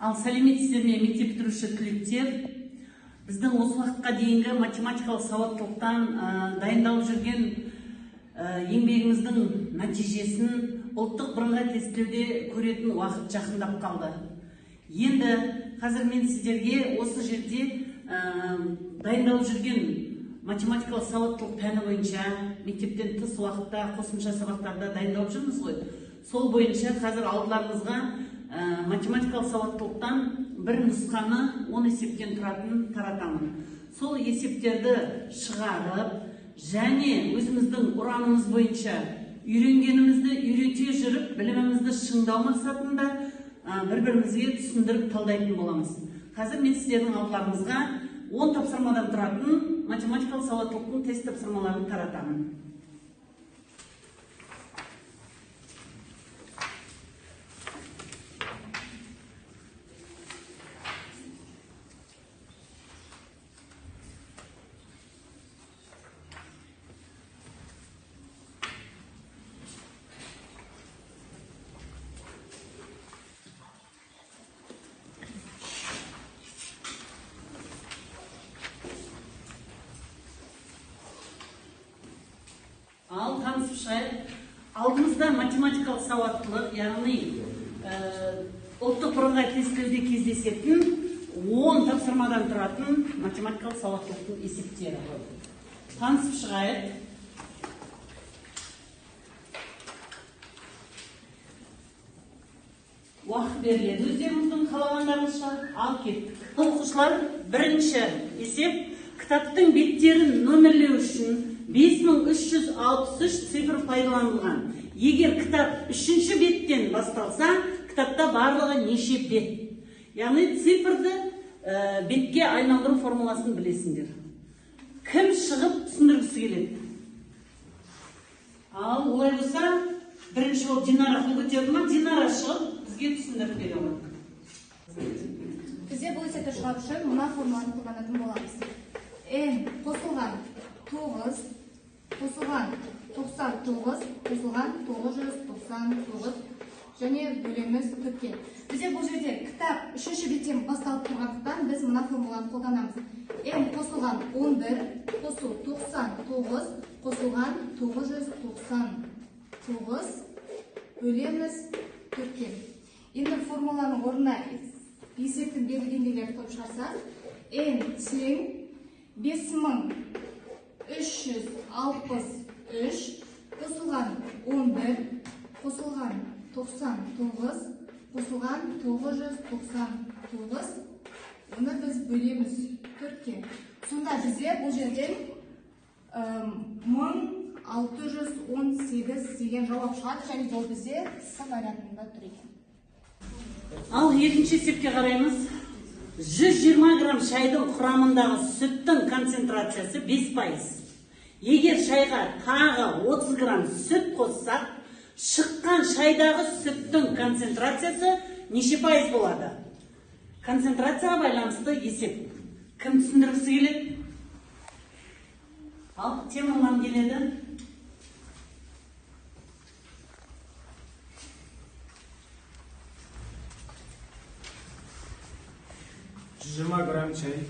Ал сәлеметсіздер ме, мектеп бітіруші түлектер? Біздің осы уақытқа дейінгі математикалық сауаттылықтан дайындалып жүрген еңбегіміздің нәтижесін ұлттық бірыңғай тестілеуде көретін уақыт жақындап қалды. Енді қазір мен сіздерге осы жерде дайындалып жүрген математикалық сауаттылық пәні бойынша мектептен тыс уақытта қосымша сабақтарда дайындалып жүрміз ғой. Сол бойынша қазір алдыларыңызға математикалық сауаттылықтан бір нұсқаны 10 есептен тұратын таратамын. Сол есептерді шығарып, және өзіміздің ұранымыз бойынша үйренгенімізді үйрете жүріп, білімімізді шыңдау мақсатында бір-бірімізге түсіндіріп талдайтын боламыз. Қазір мен сіздердің алдыларыңызға 10 тапсырмадан тұратын математикалық сауаттылықтың тест тапсырмаларын таратамын. Ал танысып шығайық. Алдымызда математикалық сауаттылық, яғни ұлттық бірыңғай тестілеуде кездесетін 10 тапсырмадан тұратын математикалық сауаттылықтың есептері. Танысып шығайық. Уақыт беріледі өздеріңіздің қалағандарыңызша. Ал кеттік. Оқушылар, бірінші есеп, кітаптың беттерін нөмірлеу үшін 5363 цифр пайдаланылған. Егер кітап 3-ші беттен басталса, кітапта барлығы неше бет? Яғни цифрды бетке айналдыру формуласын білесіңдер. Кім шығып түсіндіргісі келеді? Ал олай болса, бірінші ол Динара қол көтерді ма? Динара шығып бізге түсіндіріп бере алады. Бізде бұл есепті шығару үшін мына формуланы қолданатын боламыз. N қосылған 9 қосылған 99 қосылған 999 және бөлеміз 4-ке. Бізде бұл жерде кітап 3-ші беттен басталып тұрғандықтан біз мына формуланы қолданамыз. N қосылған 11 қосу 99 қосылған 999 бөлеміз 4-ке. Енді формуланың орнына есептің белгіленгендерін қойып шығарсақ, N тең 5363 қосылған 11 қосылған 99 қосылған 999, оны біз бөлеміз 4-ке. Сонда бізде бұл жерден 1618 деген жауап шығады, және ол бізде С вариантында тұр екен. Ал екінші есепке қараймыз. 120 грамм шайдың құрамындағы сүттің концентрациясы 5%. Егер шайға тағы 30 грамм сүт қоссақ, шыққан шайдағы сүттің концентрациясы неше пайыз болады? Концентрацияға байланысты есеп. Кім түсіндіргісі келеді? Ал Темірлан келеді. Жиырма грамм чай.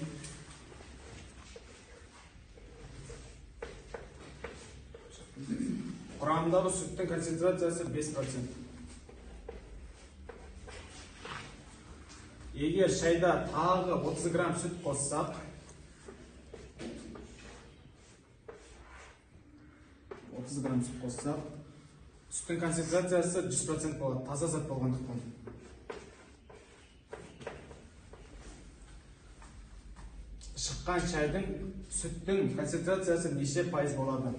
Құрамындағы сүттің концентрациясы 5%. Егер шайда тағы 30 грамм сүт қоссақ, 30 грамм сүт қоссақ, сүттің концентрациясы 100% болады, таза зат болғандықтан. Шыққан шайдың сүттің концентрациясы неше пайыз болады?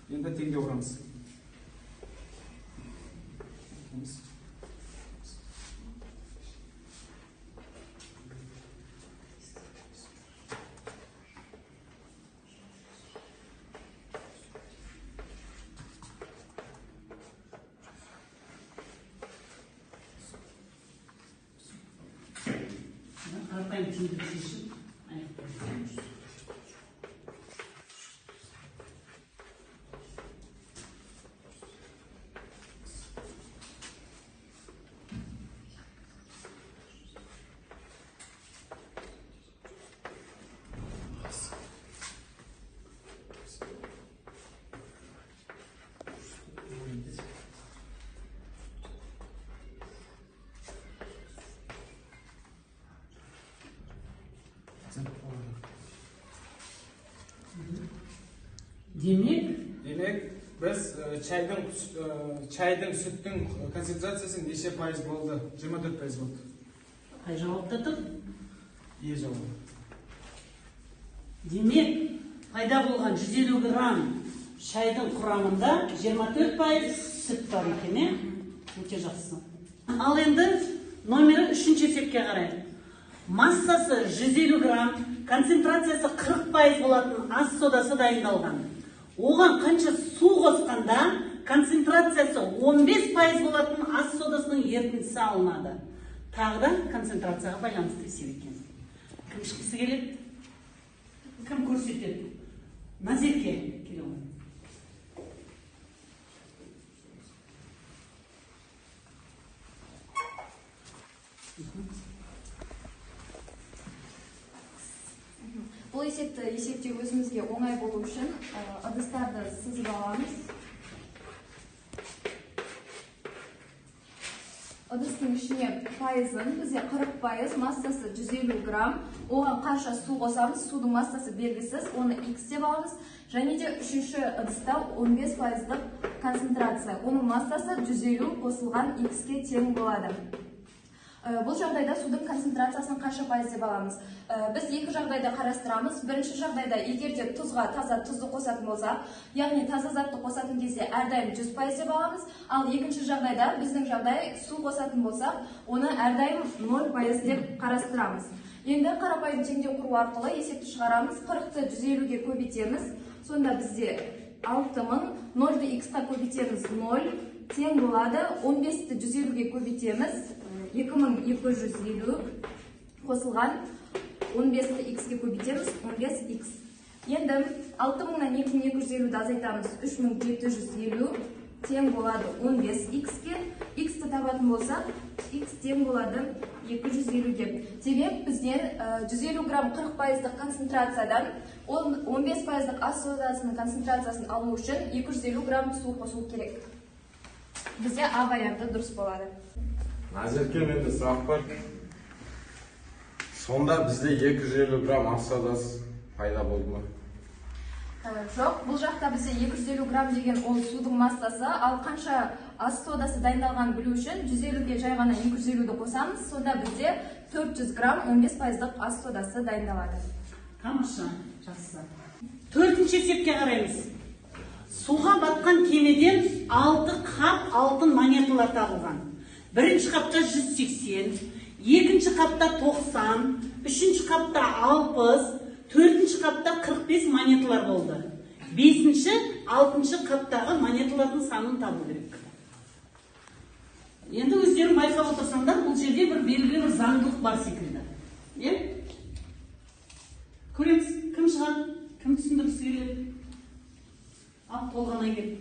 Енді теңге ұрамыз. Қарапайым теңдік шешіп аяқтаймыз. Демек, біз чайдың сүттің концентрациясы неше пайыз болды? 24% болды. Қай жауапта тұр? Е жауап. Демек, пайда болған 150 грамм шайдың құрамында 24% сүт бар екен, өте жақсы. Ал енді номері 3-ші есепке қарайық. Массасы 150 грамм, концентрациясы 40% болатын ас содасы дайындалған. Оған қанша су қосқанда концентрациясы 15% болатын ас содасының ерітіндісі алынады. Тағы да концентрацияға байланысты есеп екен. Кім шыққысы келеді? Кім көрсетеді? Назерке келе ғой. Бұл есепті есептеу өзімізге оңай болу үшін ыдыстарды сызып аламыз. Ыдыстың ішіне пайызын, бізде 40%, массасы 150 грамм. Оған қанша су қосамыз, судың массасы белгісіз, оны X деп аламыз. Және де үшінші ыдыста 15%-лық концентрация. Оның массасы 150 қосылған X-ке тең болады. Бұл жағдайда судың концентрациясын қанша пайыз деп аламыз? Біз екі жағдайда қарастырамыз. Бірінші жағдайда егерде тұзға таза тұзды қосатын болсақ, яғни таза затты қосатын кезде әрдайым 100% деп аламыз. Ал екінші жағдайда біздің жағдай су қосатын болсақ, оны әрдайым 0% деп қарастырамыз. Енді қарапайым теңдеу құру арқылы есепті шығарамыз. 40-ты 150-ге көбейтеміз. Сонда бізде 6000, 0-ды X-қа көбейтеміз 0, тең болады. 15-ті 150-ге көбейтеміз. 2250 қосылған 15-ті X-ке көбейтеміз, 15X. Енді 6000-нан 2250-ді азайтамыз, 3750 тең болады 15X-ке. X-ті табатын болсақ, X тең болады 250-ге. Демек, бізден 150 грамм 40%-лық концентрациядан 15%-лық ас содасының концентрациясын алу үшін 250 грамм су қосу керек. Бізде А варианты дұрыс болады. Назерке, менде сұрақ бар. Сонда бізде 250 грамм ас содасы пайда болды ма? Жоқ, бұл жақта бізде 250 грамм деген ол судың массасы, ал қанша ас содасы дайындалған білу үшін 150-ге жай ғана 250-ді қосамыз, сонда бізде 400 грамм 15%-лық ас содасы дайындалады. Тамаша, жақсы. Төртінші есепке қараймыз. Суға батқан кемеден 6 қап алтын монеталар табылған. Бірінші қапта 180, екінші қапта 90, үшінші қапта 60, төртінші қапта 45 монеталар болды. Бесінші, алтыншы қаптағы монеталардың санын табу керек. Енді өздерің байқап отырсаңдар, бұл жерде бір белгілі бір заңдылық бар секілді. Көреміз, кім шығады, кім түсіндіргісі келеді? Ал, толғанай келді.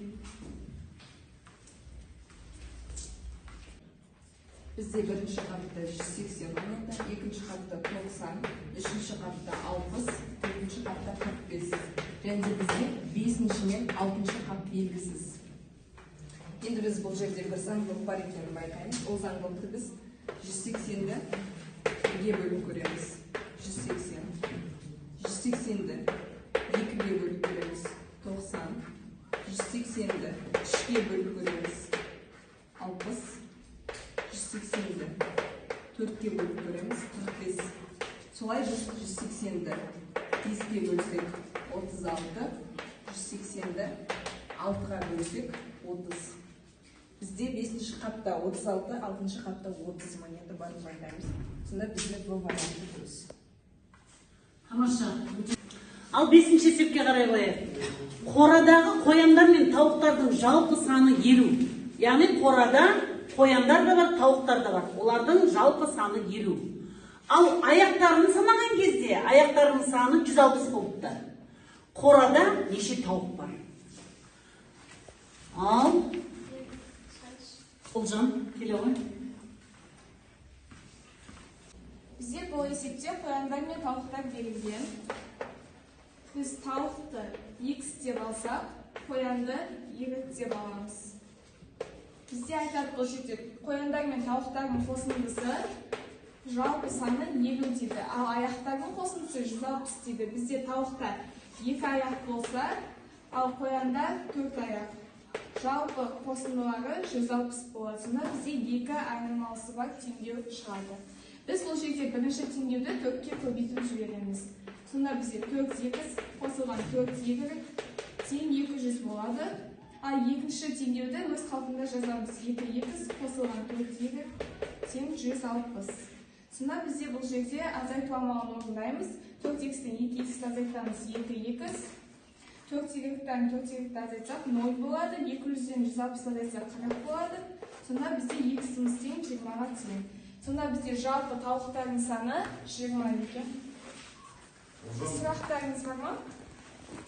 Бізде бірінші қапта 180 монета, екінші қапта 90, үшінші қапта 60, төртінші қапта 45. Және бізде 5-ші мен 6-шы қап белгісіз. Енді біз бұл жерде бір заңдылық бар екенін байқаймыз. Ол заңдылықты біз 180-ді 2-ге бөліп көреміз. 180. 180-ді 2-ге бөліп көреміз. 90. 180-ді 3-ге бөліп көреміз. 60. 180-ді 4-ке бөліп көреміз, 45. Солай біз 180-ді 5-ке бөлсек 36, 180-ді 6-ға бөлсек 30. Бізде 5-ші қапта 36, 6-шы қапта 30 монета бар байқаймыз. Сонда бізде бұл варианты дұрыс. Тамаша. Ал 5-ші есепке қарай қояйық. Қорадағы қояндар мен тауықтардың жалпы саны 50. Яғни қорада қояндар да бар, тауықтар да бар. Олардың жалпы саны 50. Ал аяқтарын санаған кезде, аяқтарының саны 160 болыпты. Қорада неше тауық бар? Ал Ұлжан, келе ғой. Бізде бұл есепте қояндар мен тауықтар берілген. Біз тауықты X деп алсақ, қоянды Y деп аламыз. Бізде айтады бұл жерде қояндар мен тауықтардың қосындысы жалпы саны 50 дейді, ал аяқтардың қосындысы 160 дейді. Бізде тауықта 2 аяқ болса, ал қоянда 4 аяқ. Жалпы қосындылары 160 болады. Сонда бізде 2 айнымалысы бар теңдеу шығады. Біз бұл жерде бірінші теңдеуді 4-ке көбейтіп жібереміз. Сонда бізде 4x қосылған 4y тең 200 болады. Ал екінші теңдеуді өз қалпында жазамыз. 2x қосылған 4y тең 160. Сонда бізде бұл жерде азайту амалын орындаймыз. 4x-тен 2x азайтамыз 2x. 4y-тен 4y азайтсақ 0 болады. 200-ден 160 азайтсақ 40 болады. Сонда бізде x-іміз тең 20-ға тең. Сонда бізде жалпы тауықтардың саны 20 екен. Сұрақтарыңыз бар ма?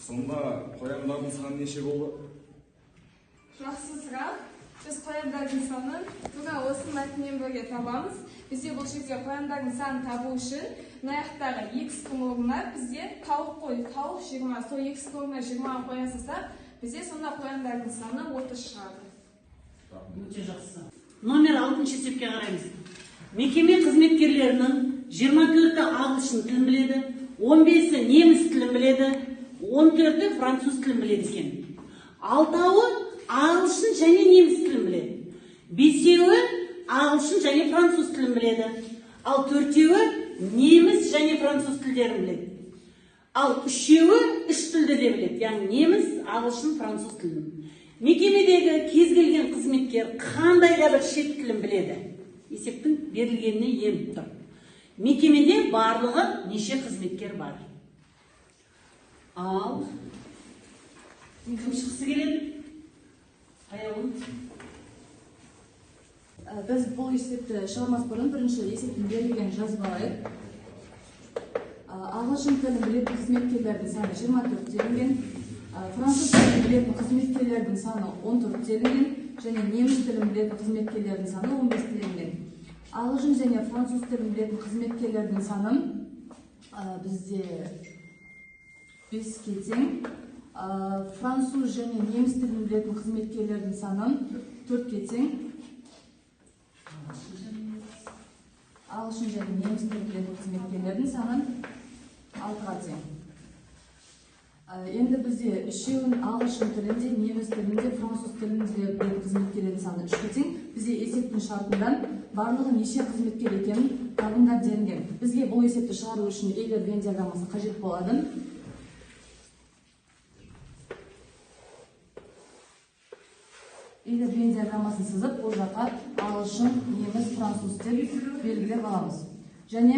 Сонда қояндардың саны неше болды? Жақсы сұрақ. Біз қояндардың санын тура осы мәтіннен бірге табамыз. Бізде бұл жерде қояндардың санын табу үшін мынаяқтағы x-тің орнына бізде тауық қой, тауық 20, сол x-тің орнына 20 қоясыздар, бізде сонда қояндардың саны 30 шығады. Өте жақсы. Номер 6-шы есепке қараймыз. Мекеме қызметкерлерінің 24-і ағылшын тілін біледі, 15-і неміс тілін біледі, 14-і француз тілін біледі екен. 6-ы ағылшын және неміс тілін біледі. 5-еуі ағылшын және француз тілін біледі. Ал 4-еуі неміс және француз тілдерін біледі. Ал 3-еуі 3 тілді де біледі. Яғни неміс, ағылшын, француз тілін. Мекемедегі кез келген қызметкер қандай да бір шет тілін біледі. Есептің берілгеніне еніп тұр. Мекемеде барлығы неше қызметкер бар? Ал кім шықсы келеді? Аяғын. Біз бұл есепті шығармас бұрын бірінші есептің берілгенін жазып алайық. Ағылшын тілін білетін қызметкерлердің саны 24 делінген, француз тілін білетін қызметкерлердің саны 14 делінген, және неміс тілін білетін қызметкерлердің саны 15 делінген. Ағылшын және француз тілін білетін қызметкерлердің саны бізде 5-ке тең. Француз және неміс тілін білетін қызметкерлердің саны 4-ке тең. Ағылшын және неміс тілін білетін қызметкерлердің саны 6-ға тең. Енді бізде үшеуін ағылшын тілінде, неміс тілінде, француз тілінде білетін қызметкерлердің саны 3-ке тең. Бізде есептің шартында барлығы неше қызметкер екенін табыңдар делінген. Бізге бұл есепті шығару үшін Эйлер Вен диаграммасы қажет болады. Эйлер Вен диаграммасын сызып, бұл жаққа ағылшын, неміс, француз тіл белгілеп аламыз. Және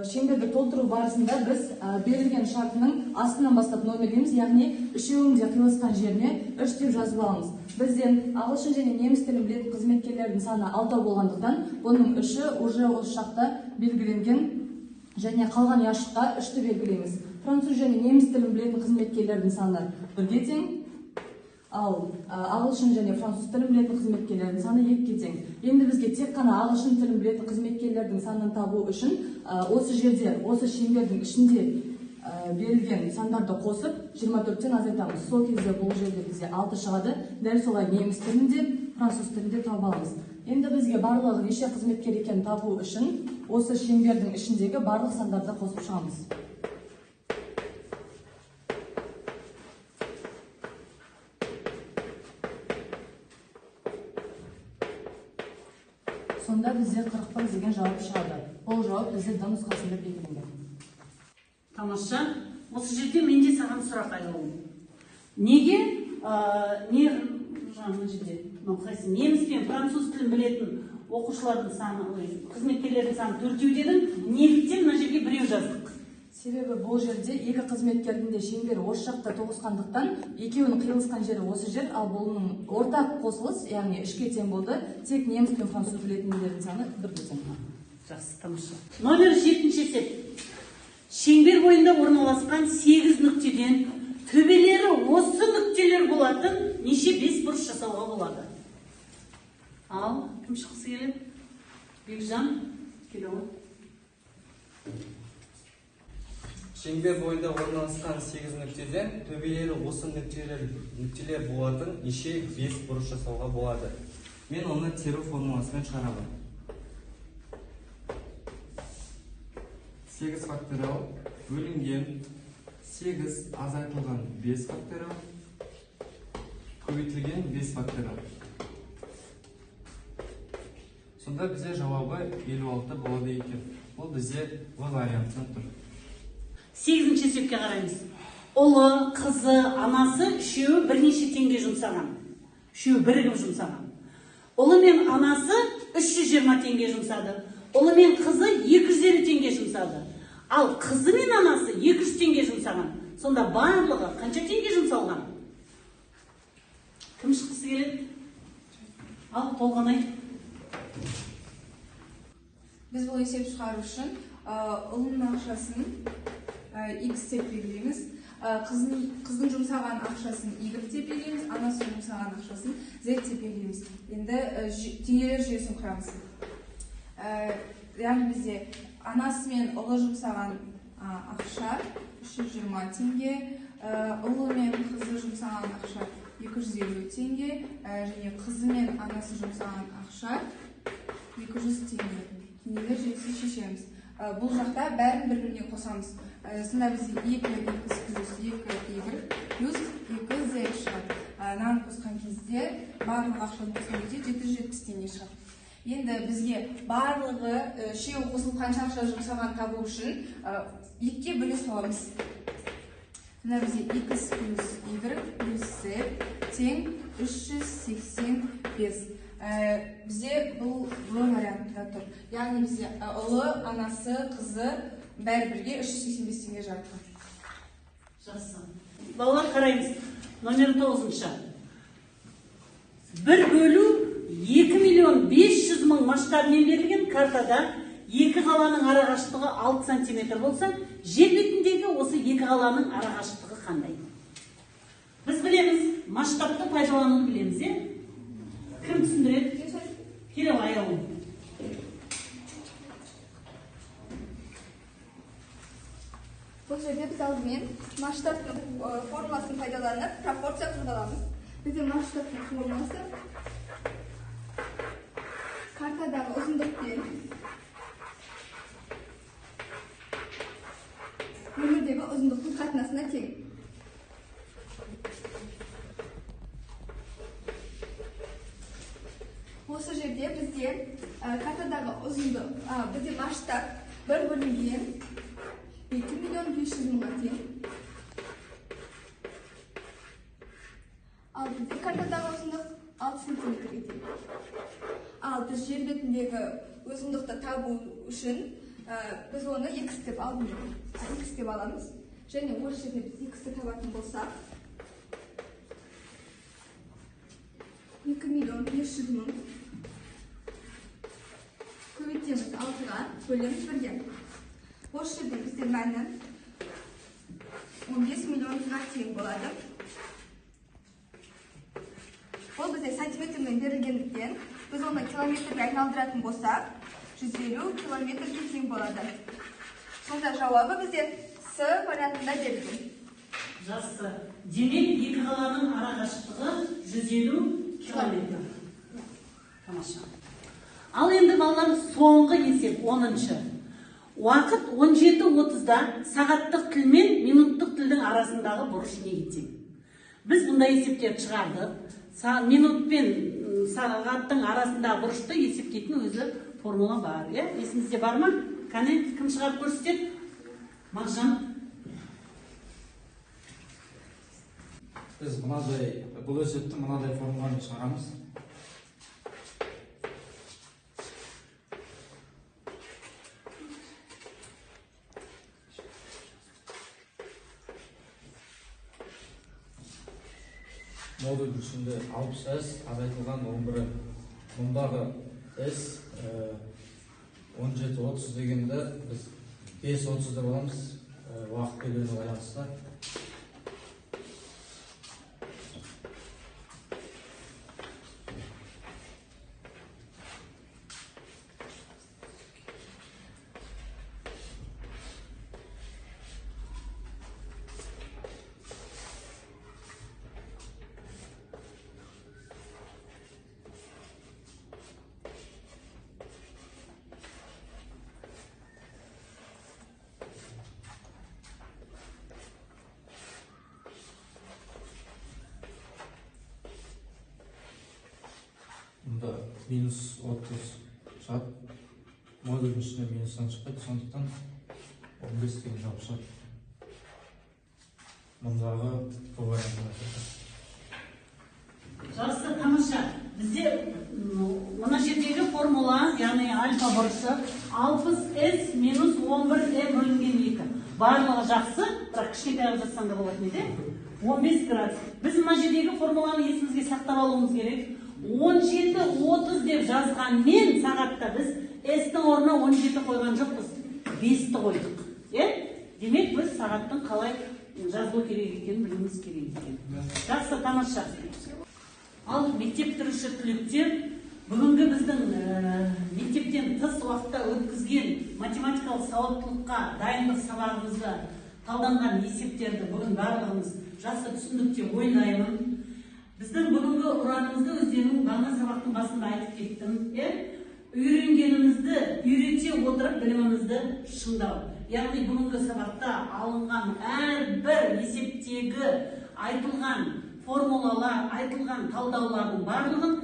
шеңберді толтыру барысында біз берілген шартының астынан бастап нөмірлейміз, яғни үшеуінде қиылысқан жеріне 3 деп жазып аламыз. Бізден ағылшын және неміс тілін білетін қызметкерлердің саны 6 болғандықтан, бұның 3-і уже осы жақта белгіленген, және қалған яшыққа 3-ті белгілейміз. Француз және неміс тілін білетін қызметкерлердің саны 1-ге тең. Ал ағылшын және француз тілін білетін қызметкерлердің саны 2-ге тең. Енді бізге тек қана ағылшын тілін білетін қызметкерлердің санын табу үшін осы жерде, осы шеңбердің ішінде берілген сандарды қосып 24-тен азайтамыз. Сол кезде бұл жерде бізде 6 шығады. Дәл солай неміс тілінде, француз тілінде тауып аламыз. Енді бізге барлығы неше қызметкер екенін табу үшін осы шеңбердің ішіндегі барлық сандарды қосып шығамыз. Сонда бізде 40 деген жауап шығады. Ол жауап бізде д нұсқасында белгіленген. Тамаша. Осы жерде менде саған сұрақ аяғым. Неге неміс пен француз тілін білетін оқушылардың саны, қызметкерлердің саны 4-еу дедің, неліктен мына жерге 1-еу жаздық? Себебі бұл жерде екі қызметкердің де шеңбері осы жақта тоғысқандықтан, екеуінің қиылысқан жері осы жер, ал бұның ортақ қосылыс, яғни 3-ке тең болды. Тек неміс пен француз білетіндердің саны 1-ге тең. Жақсы, тамаша. Номер 7-ші есеп. Шеңбер бойында орналасқан 8 нүктеден төбелері осы нүктелер болатын неше 5 бұрыш жасауға болады? Ал, кім шықсы келеді? Бекжан, келе ғой. Шеңбер бойында орналасқан 8 нүктеден төбелері осы нүктелер болатын неше 5 бұрыш жасауға болады? Мен оны теру формуласымен шығарамын. 8 факториал бөлінген 8 азайтылған 5 факториал көбейтілген 5 факториал. Сонда бізде жауабы 56 болады екен. Бұл бізде В вариантынан тұр. 8-ші есепке қараймыз. Ұлы, қызы, анасы үшеуі бірнеше теңге жұмсаған. Үшеуі бірігіп жұмсаған. Ұлы мен анасы 320 теңге жұмсады. Ұлы мен қызы 250 теңге жұмсады. Ал қызы мен анасы 200 теңге жұмсаған. Сонда барлығы қанша теңге жұмсалған? Кім шыққысы келеді? Ал, Толғанай. Біз бұл есеп шығару үшін ұлының ақшасын X деп белгілейміз. Қыздың жұмсаған ақшасын Y деп белгілейміз, анасы жұмсаған ақшасын Z деп белгілейміз. Енді теңгелер жүйесін құрамыз. Яғни бізде анасы мен ұлы жұмсаған ақша 320 теңге, ұлы мен қызы жұмсаған ақша 250 теңге, және қызы мен анасы жұмсаған ақша 200 теңге. Теңгелер жүйесін шешеміз. Бұл жақта бәрін бір-біріне қосамыз. Сонда бізде 2x плюс 2y плюс 2z шығады. Наны қосқан кезде барлық ақшаны қосқан кезде 770 теңге шығады. Енді бізге барлығы үшеуі қосылып қанша ақша жұмсаған табу үшін 2-ке бөле саламыз. Сонда бізде x плюс y плюс z тең 385. Бізде бұл вариантында тұр. Яғни бізде ұлы, анасы, қызы бәрі бірге 385 теңге жаратқан. Жақсы. Балалар, қараймыз. Номер 9-шы. 1 бөлу 2 миллион 500 мың масштабымен берілген картада екі қаланың арақашықтығы 6 сантиметр болса, жер бетіндегі осы екі қаланың арақашықтығы қандай? Біз білеміз, масштабты пайдалануды білеміз, Кім түсіндіреді? Келе аяуым. Бұл жерде біз алдымен масштабтың формуласын пайдаланып, пропорция құрғаламыз. Бізде масштабтың формуласы картадағы ұзындықпен өмірдегі ұзындықтың қатынасына тең. Осы жерде бізде картадағы ұзындық, бізде масштаб 1 бөлінген 2 миллион 500 мыңға тең. Ал бізде картадағы ұзындық 6 сантиметрге тең. Ал біз жер бетіндегі ұзындықты табу үшін біз оны x деп аламыз. Және осы жерде біз x-ті табатын болсақ 2 миллион 500 мың көбейтеміз 6-ға, бөлеміз 1-ге. Осы жерде бізде мәні 15 миллионға тең болады. Ол бізде сантиметрмен берілгендіктен, біз оны километрге айналдыратын болсақ, 150 километрге тең болады. Сонда жауабы бізде С вариантында берілген. Жақсы. Демек, екі қаланың арақашықтығы 150 километр. Тамаша. Ал енді балалар, соңғы есеп 10-шы. Уақыт 17:30-да сағаттық тіл мен минуттық тілдің арасындағы бұрыш неге тең? Біз бұндай есептер шығардық. Минут пен сағаттың арасындағы бұрышты есептейтін өзі формула бар. Есіңізде бар ма? Кәне, кім шығарып көрсетеді? Мағжан. Біз бұл есепті мынадай формуланы шығарамыз. Модуль ішінде 60S азайтылған 11. Мұндағы S 17:30 дегенде біз 5:30 деп аламыз. Уақыт белгілеуіне байланысты. минус 30 шығады. Модульдің ішінде минустан шықпайды, сондықтан 15 деген жауап шығады. Мұндағы бұл вариантына. Жақсы, тамаша. Бізде мына жердегі формула, яғни альфа бұрышы 60s минус 11m бөлінген 2. Барлығы жақсы, бірақ кішкентай жазсаң да болады неде? 15 градус. Біз мына жердегі формуланы есімізге сақтап алуымыз керек. 17:30 деп жазғанмен сағатта біз S-дің орнына 17 қойған жоқпыз. 5-ті қойдық. Демек біз сағаттың қалай жазылу керек екенін білуіміз керек екен. Жақсы, тамаша. Ал мектеп бітіруші түлектер, бүгінгі біздің мектептен тыс уақытта өткізген математикалық сауаттылыққа дайындық сабағымызда талданған есептерді бүгін барлығымыз жақсы түсіндік деп ойлаймын. Біздің бүгінгі ұранымызды өздерінің бағана сабақтың басында айтып кеттім. Үйренгенімізді үйрете отырып білімімізді шыңдау. Яғни бүгінгі сабақта алынған әрбір есептегі айтылған формулалар, айтылған талдаулардың барлығын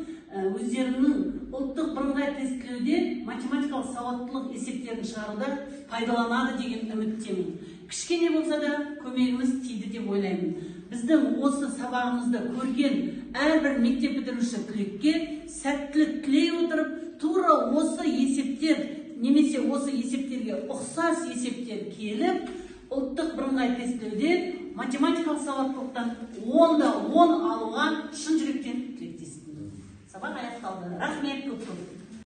өздерінің ұлттық бірыңғай тестілеуде математикалық сауаттылық есептерін шығаруда пайдаланады деген үміттемін. Кішкене болса да көмегіміз тиді деп ойлаймын. Біздің осы сабағымызды көрген әрбір мектеп бітіруші түлекке сәттілік тілей отырып, тура осы есептер немесе осы есептерге ұқсас есептер келіп, ұлттық бірыңғай тестілеуде математикалық сауаттылықтан 10-да 10 алуға шын жүректен тілектеспін. Сабақ аяқталды. Рахмет көп.